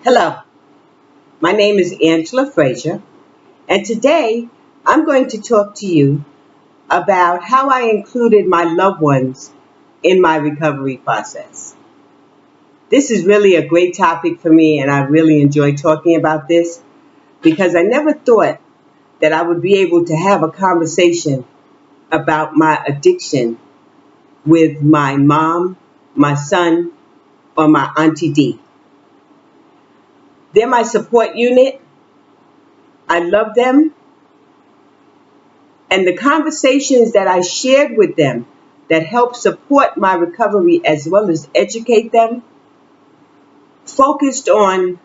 Hello, my name is Angela Frazier, and today I'm going to talk to you about how I included my loved ones in my recovery process. This is really a great topic for me, and I really enjoy talking about this because I never thought that I would be able to have a conversation about my addiction with my mom, my son, or my Auntie D. They're my support unit. I love them. And the conversations that I shared with them that helped support my recovery as well as educate them focused on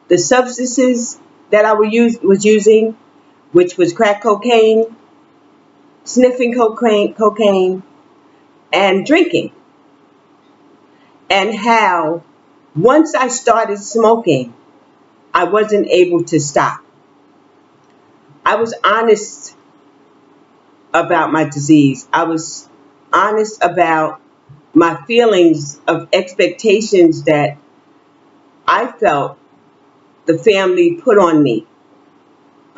the substances that I was using, which was crack cocaine, sniffing cocaine, and drinking. And how once I started smoking, I wasn't able to stop. I was honest about my disease. I was honest about my feelings of expectations that I felt the family put on me.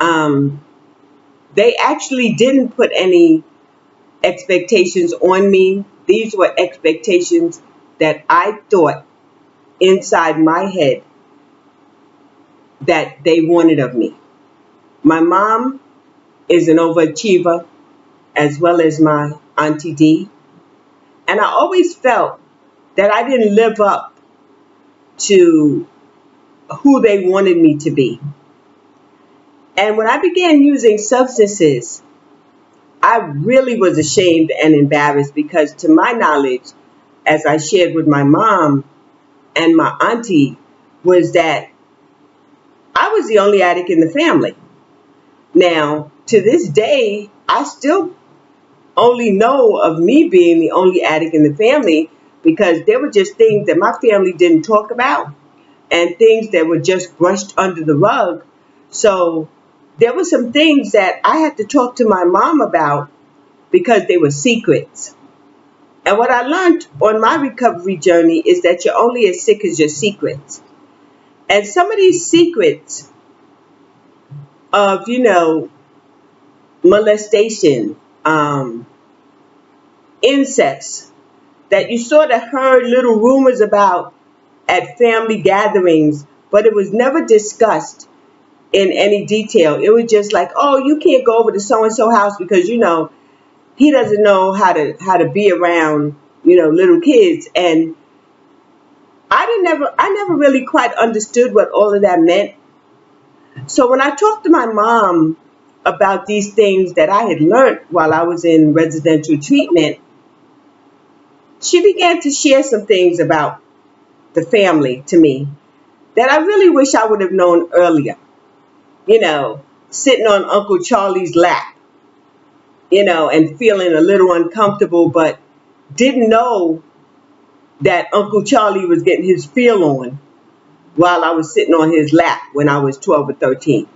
Um, they actually didn't put any expectations on me. These were expectations that I thought inside my head that they wanted of me. My mom is an overachiever as well as my Auntie D. And I always felt that I didn't live up to who they wanted me to be. And when I began using substances, I really was ashamed and embarrassed because, to my knowledge, as I shared with my mom and my auntie, was that I was the only addict in the family. Now, to this day, I still only know of me being the only addict in the family because there were just things that my family didn't talk about and things that were just brushed under the rug. So there were some things that I had to talk to my mom about because they were secrets. And what I learned on my recovery journey is that you're only as sick as your secrets. And some of these secrets of, molestation, incest, that you sort of heard little rumors about at family gatherings, but it was never discussed in any detail. It was just like, oh, you can't go over to so and so house because he doesn't know how to be around little kids. And I never really quite understood what all of that meant. So when I talked to my mom about these things that I had learned while I was in residential treatment, she began to share some things about the family to me that I really wish I would have known earlier. Sitting on Uncle Charlie's lap, and feeling a little uncomfortable, but didn't know that Uncle Charlie was getting his feel on while I was sitting on his lap when I was 12 or 13.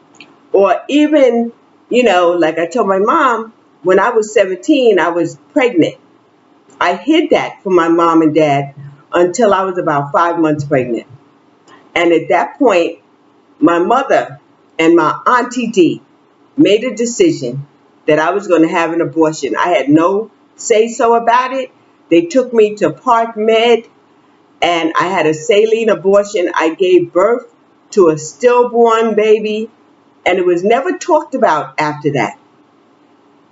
Or even, like I told my mom, when I was 17, I was pregnant. I hid that from my mom and dad until I was about 5 months pregnant. And at that point, my mother and my Auntie D made a decision that I was going to have an abortion. I had no say so about it. They took me to Park Med and I had a saline abortion. I gave birth to a stillborn baby and it was never talked about after that.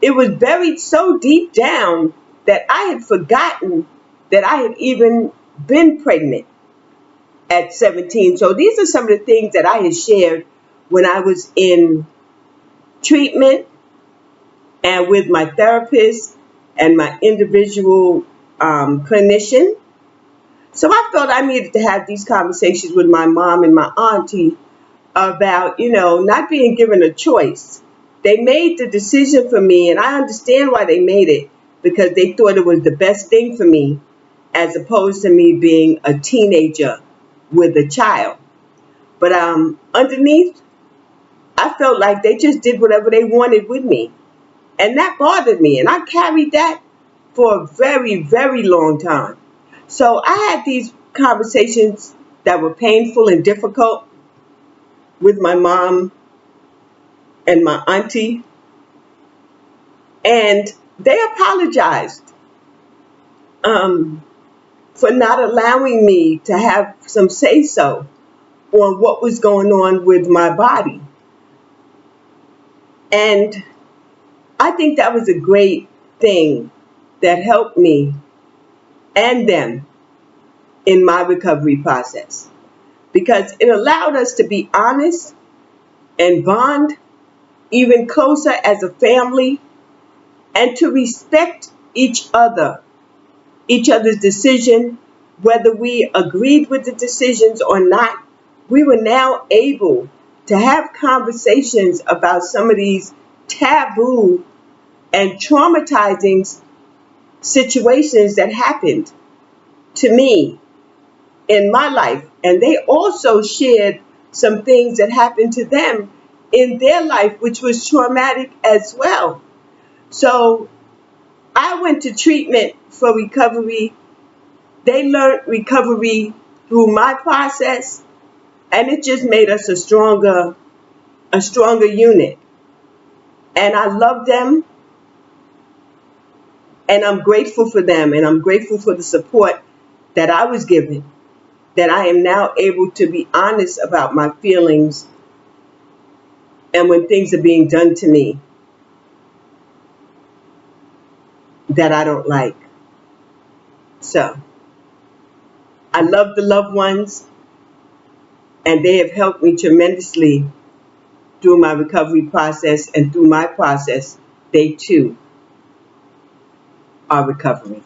It was buried so deep down that I had forgotten that I had even been pregnant at 17. So these are some of the things that I had shared when I was in treatment and with my therapist and my individual clinician. So I felt I needed to have these conversations with my mom and my auntie about, not being given a choice. They made the decision for me, and I understand why they made it, because they thought it was the best thing for me, as opposed to me being a teenager with a child. But underneath, I felt like they just did whatever they wanted with me. And that bothered me. And I carried that for a very, very long time. So I had these conversations that were painful and difficult with my mom and my auntie, and they apologized for not allowing me to have some say-so on what was going on with my body. And I think that was a great thing that helped me and them in my recovery process, because it allowed us to be honest and bond even closer as a family, and to respect each other's decision, whether we agreed with the decisions or not. We were now able to have conversations about some of these taboo and traumatizing situations that happened to me in my life. And they also shared some things that happened to them in their life, which was traumatic as well. So I went to treatment for recovery. They learned recovery through my process, and it just made us a stronger unit. And I love them, and I'm grateful for them, and I'm grateful for the support that I was given, that I am now able to be honest about my feelings and when things are being done to me that I don't like. So I love the loved ones, and they have helped me tremendously through my recovery process, and through my process, they too are recovering.